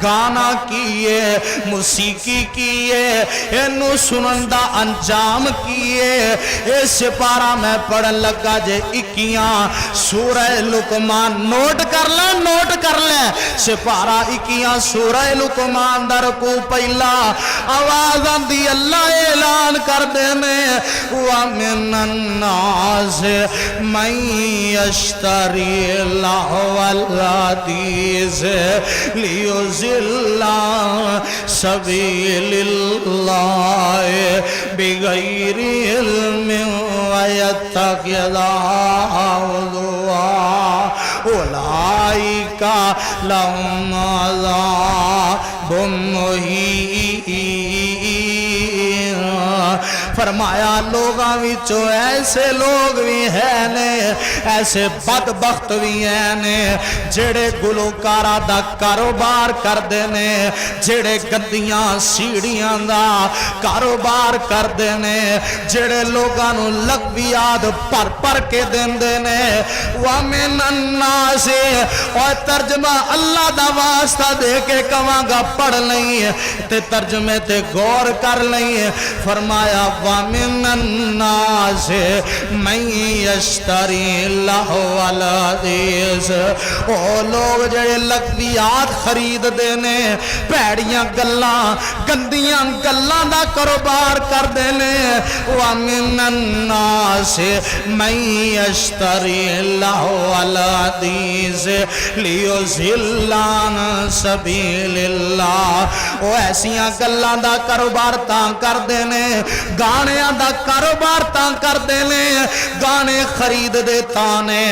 گانا کیے موسیقی کیے اینو سنن دا انجام کیے اے سپارہ میں پڑھن لگا جے 21 سورہ لقمان نوٹ کر لیں سپارہ 21 سورہ لقمان در کو پہلا آواز آندی اللہ اعلان کر دینے وَمِنَ النَّاسِ مَن يَشْتَرِي اللَّهُ وَالْحَدِيثَ لِيُضِلَّ عَن سَبِيلِ اللَّهِ بِغَيْرِ عِلْمٍ وَيَتَّخِذَهَا هُزُوًا أُولَئِكَ لَهُمْ عَذَابٌ مُهِينٌ فرمایا لوگاں وچوں ایسے لوگ بھی ہیں نے ایسے بدبخت بھی ہیں نے جڑے گلوکارہ دا کاروبار کر دینے جڑے گندیاں سیڑیاں دا کاروبار کر دینے جڑے لوگاں نو لغویات پر کے دین دینے وَمِنَ النَّاسِ اور ترجمہ اللہ دا واسطہ دے کے کہاں گا پڑھ لیں تے ترجمے تے غور کر لیں فرمایا وَمِنَ النَّاسِ مَن يَشْتَرِي اللَّهُ وَالْحَدِيثَ او لوگ جڑے لغویات خرید دینے پیڑیاں گلاں گندیاں گلاں دا کاروبار کر دینے وَمِنَ النَّاسِ مَن يَشْتَرِي اللَّهُ وَالْحَدِيثَ لِيُضِلَّ عَن سَبِيلِ اللَّهِ او ایسیاں گلاں دا کاروبار تاں کر دینے گانیاں دا کاروبار تاں کر دینے گانے خرید دے تانے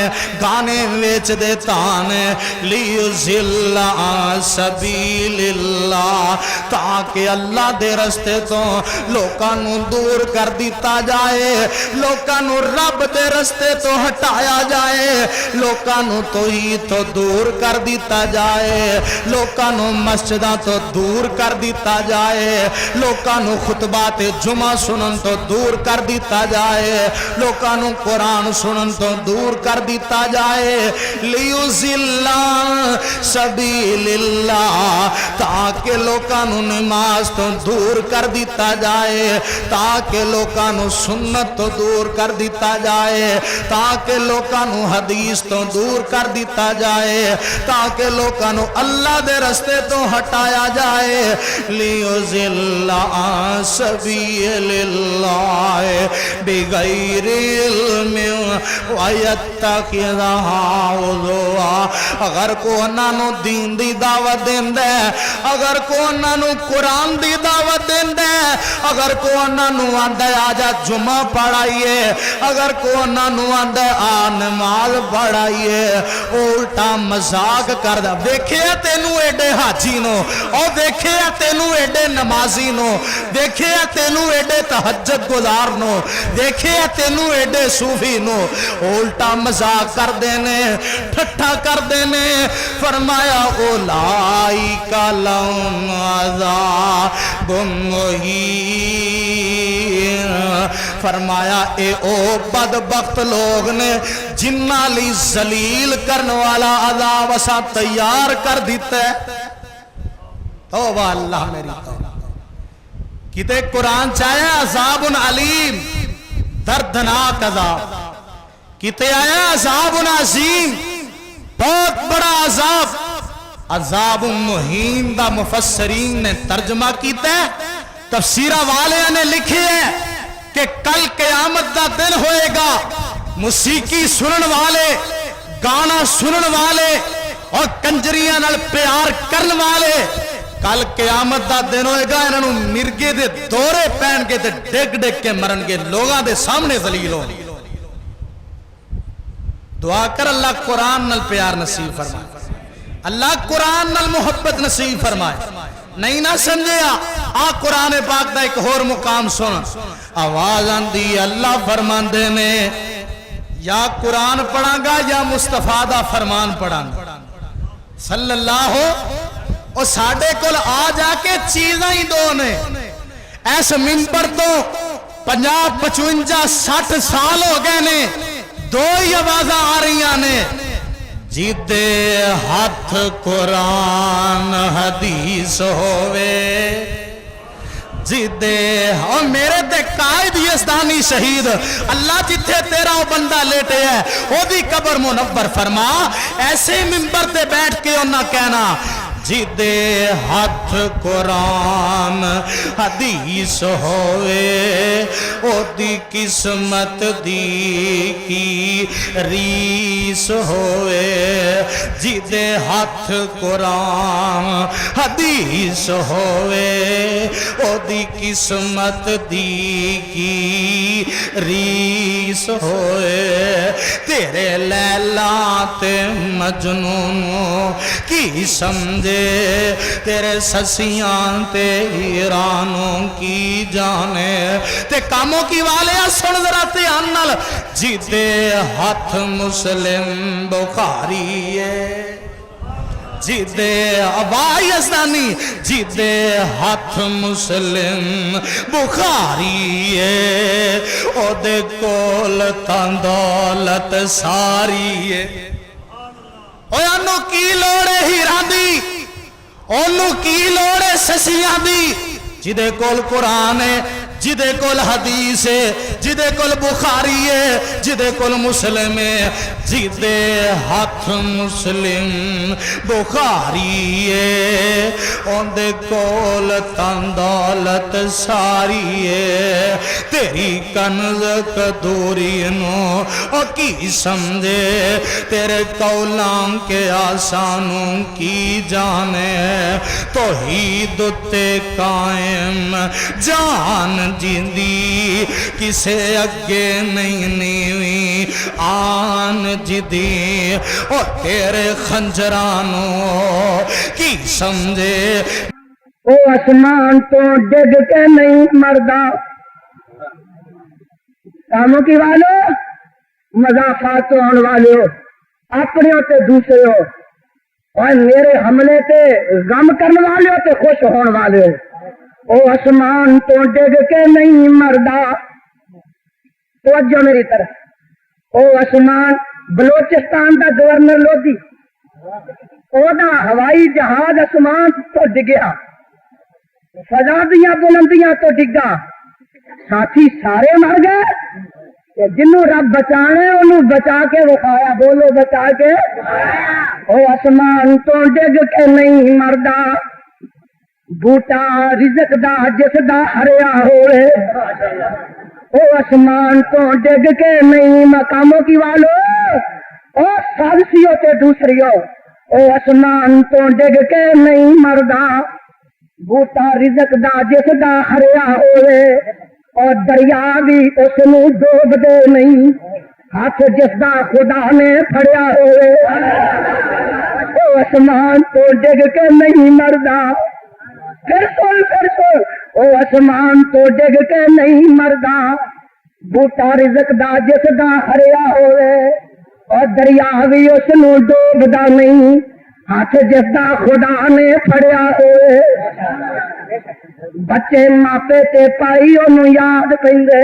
گانے ویچ دے تانے لیُضِلَّ عن سبیل اللہ تاکہ اللہ دے رستے تو لوکاں نو دور کر دیتا جائے لوکاں نو رب دے رستے تو ہٹایا جائے لوکاں نو توحید تو دور کر دیتا جائے لوکاں نو مسجداں تو دور کر دیتا جائے لوکاں نو خطبات جمعہ سنن تو دور کر دیتا جائے لوکاں نو قرآن سنن تو دور کر دیتا جائے لیُضِلَّ عن سبیل اللہ تاکہ لوکاں نو نماز تو دور کر دیتا جائے تاکہ لوکاں نو سنت تو دور کر دیتا جائے تاکہ لوکاں نو حدیث تو دور کر دیتا جائے تاکہ لوکاں نو اللہ دے رستے تو ہٹایا جائے لیُضِلَّ عن سبیل اللہ بغیر علم ویتخذها ہزوا اگر کو انہوں دین دی دعوت دیندے اگر کو انہوں قرآن دی دعوت دیندے اگر کو انہوں آندے آجا جمعہ پڑھائیے اگر کو انہوں آندے نماز پڑھائیے الٹا مذاق کر دا دیکھے تینوں ایڈے حاجی نو اور دیکھے تینوں ایڈے نمازی نو دیکھے تینوں ایڈے تہجد گزار نو دیکھے تینوں ایڈے صوفی نو الٹا مذاق کر دینے ٹھٹھا کر دینے فرمایا اولئک لہم عذاب مہین فرمایا اے او بدبخت لوگ نے جنہ لی ذلیل کرنے والا عذاب اسا تیار کر دیتا ہے توبہ اللہ میری توبہ کتے قرآن چاہے عذاب علیم دردناک عذاب کتے آیا عذاب عظیم بہت بڑا عذاب عذاب مہین دا مفسرین نے ترجمہ کیتا ہے تفسیرہ والے نے لکھے ہیں کہ کل قیامت دا دن ہوئے گا موسیقی سنن والے گانا سنن والے اور کنجریاں نال پیار کرن والے کل قیامت دا دن ہوئے گا انہوں مرگے دے دورے پہن کے دے ڈگ ڈگ کے مرن کے لوگاں دے سامنے ذلیل ہو دعا کر اللہ قرآن نال پیار نصیب فرمائے اللہ قرآن نال محبت نصیب فرمائے نہیں نہ سمجھیا آ قرآن پاک دا ایک اور مقام سن آواز آندی اللہ فرمان دے میں یا قرآن پڑھاں گا یا مصطفیٰ دا فرمان پڑھاں گا صلی اللہ اور ساڑھے کل آ جا کے چیزیں ہی دو نے ایسے ممبر تو 50 55 60 سال ہو گئے نے دو ہی آوازاں آ رہی نے جیدے ہاتھ قرآن حدیث ہووے جدے اور میرے تے قائد یزدانی شہید اللہ جتھے تیرا وہ بندہ لیٹے ہے وہ دی قبر منور فرما ایسے ممبر تے بیٹھ کے انہاں کہنا جدے ہاتھ قرآن حدیث ہوئے او دی قسمت دی کی ریس ہوئے جدے ہاتھ قرآن حدیث ہوئے او دی قسمت دی کی ریس ہوئے تیرے لیلا تے مجنون کی سمجھے تیرے سسیاں تے ہیرانوں کی جانے تے کاموں کی والے سن ذرا دھیان نال جیتے ہاتھ مسلم بخاری ہے جیتے ابا یزدانی جیتے ہاتھ مسلم بخاری ہے او دے کول تان دولت ساری ہے او انو کی لوڑے ہیران دی انو کی لوڑے سسیاں دی جدے کول قرآن ہے جدے کول حدیث ہے جدے کول بخاری ہے جدے کول مسلم ہے جدے ہاتھ مسلم بخاری ہے اندے کول تن دولت ساری ہے تیری کنز قدوری نو او کی سمجھے تیرے قولاں کے آسانوں کی جانے توحید تے قائم جان جیندی کسے اگے نہیں نیوی آن جدی اور تیرے خنجرانوں کی سمجھے او آسمان تو ڈگ کے نہیں مردہ کاموں کی والو مضافات تو آن والے ہو اپنے ہوتے دوسرے ہو اور میرے حملے تے غم کرنے والے ہو تے خوش ہون والے ہو او آسمان تو ڈگ کے نہیں مردہ توجہ میری طرف او آسمان بلوچستان دا گورنر لودھی او دا ہوائی جہاز آسمان تو ڈگیا فضا دیا بلندیاں تو ڈگا ساتھی سارے مر گئے جنوں رب بچانے انہوں بچا کے وکھایا بولو بچا کے او آسمان تو ڈگ کے نہیں مردہ بوٹا رزق دا جس دا ہریا ہوئے او آسمان تو ڈگ کے نہیں مقاموں کی والو او سالسیوں تے دوسریوں او آسمان تو ڈگ کے نہیں مردہ بوٹا رزق دا جس دا ہریا ہوئے اور دریا بھی اس نو ڈوب دے نہیں ہاتھ جس دا خدا نے پھڑیا ہوئے او آسمان تو ڈگ کے نہیں مردہ پھر سن او آسمان تو ڈگ کے نہیں مردہ بوٹا رزق دا جس دا ہریا ہوئے اور دریا بھی اس نو ڈوب دا نہیں ہاتھ جس دا خدا نے پھڑیا ہوئے بچے ماپے تے پائی انہوں یاد پہندے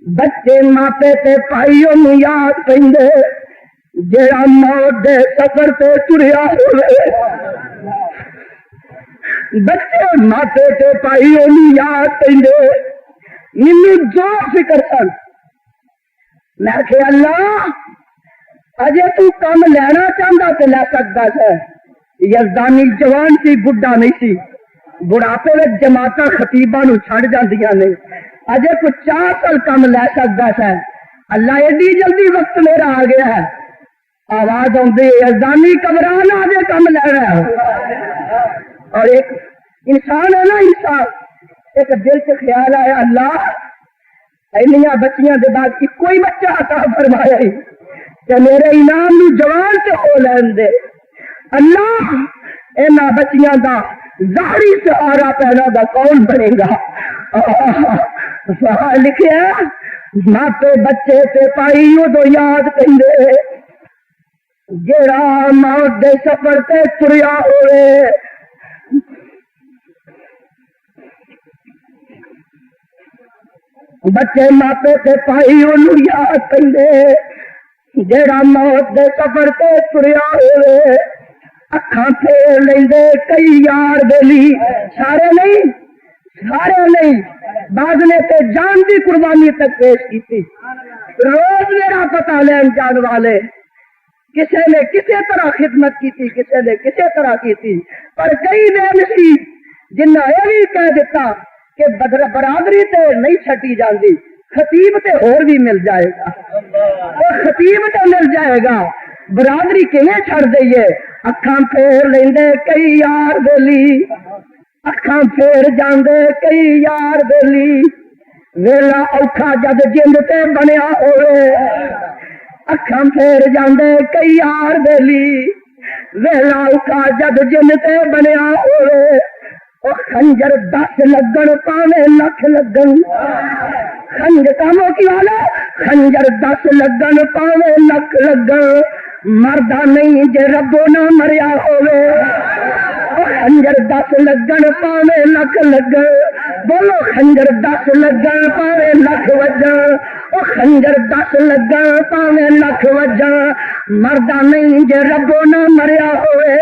بچے ماپے تے پائی انہوں یاد پہندے جیڑا موت دے سفر تے چڑیا ہوئے بچے ماتے تے پائی انہوں یاد پہندے منو جو فکر سن میں کہ اللہ اجے تو کام لینا چاہتا تے لے سکتا ہے یزدانی جوان سی بڈھا نہیں سی بڑھاپے میں جماعتاں خطیباں نو چھڑ جاندیاں نے اجے کو 4 سال کام لے سکتا ہے اللہ ایڈی جلدی وقت میرا آ گیا ہے آواز آندی یزدانی قبران آجے کام لے رہا ہے اور ایک انسان ہے نا انسان ایک دل سے خیال آیا اللہ اینیاں بچیاں دے بعد کوئی بچہ عطا فرمایا ہی کہ میرے انعام نو جوان سے ہو لین دے اللہ اینا بچیاں دا ظاہری سہارا پہنا دا کون بنے گا وہاں لکھیا ماپے بچے تے پائی ادو یاد کہندے جیڑا موت دے سفر تے تریا ہوئے بچے ماپے تے پائی انہوں یاد کہندے جیڑا موت دے سفر تے تریا ہوئے اکھاں پھیر لیندے کئی یار بیلی سارے نہیں بعض نے تے جان دی قربانی تک پیش کی تھی روز میرا پتہ لین جان والے کسی نے کسی طرح خدمت کی تھی کسی نے کسی طرح کی تھی پر کئی بے نصیب جنہیں یہ بھی کہہ دیتا کہ برادری تے نہیں چھٹی جاندی خطیب تے اور بھی مل جائے گا اور خطیب تے مل جائے گا برادری کیویں چھڑ دئیے اکھاں پھیر لیندے کئی یار بیلی اکھاں پھیر جاندے کئی یار بیلی ویلا اوکھا جد جند تے بنیا ہوئے اکھاں پھیر جاندے کئی یار بیلی ویلا اوکھا جد جند تے بنیا ہوئے او خنجر 10 لگن پاوے لکھ لگن خنجر کاموں کی والا خنجر 10 لگن پاوے لکھ لگن مردہ نہیں جے ربو نہ مریا ہوئے خنجر 10 لگن پاوے لکھ لگن بولو خنجر 10 لگن پاوے لکھ وجن او خنجر 10 لگن پاوے لکھ وجن مردہ نہیں جے ربو نہ مریا ہوئے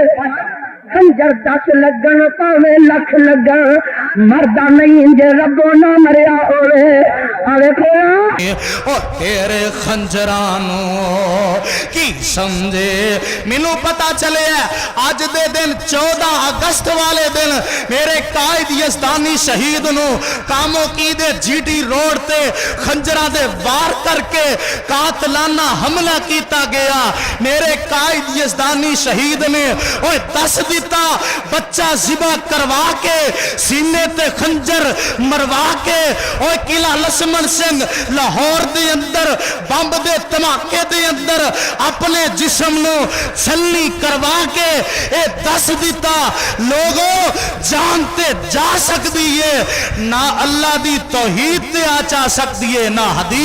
خنجر 10 لگن پاوے لکھ لگن مردہ نہیں جے ربو نہ مریا ہوئے آوے کھویا اور تیرے خنجرانوں کی سمجھے مینوں پتا چلے ہے آج دے دن 14 اگست والے دن میرے قائد یزدانی شہید نو کاموں کی دے جی ٹی روڈ تے خنجراں دے وار کر کے قاتلانہ حملہ کیتا گیا میرے قائد یزدانی شہید نے اوے دس دیتا بچہ ذبح کروا کے سینے تے خنجر مروا کے اوے قلعہ لسمن سنگھ لاہور دے اندر بمب دے دھماکے دے اندر اپنے جسم نو چھلنی کروا کے اے دس دیتا لوگوں جان تے جا سکتی ہے نہ اللہ دی توحید تے آ جا سکتی ہے نہ حدیث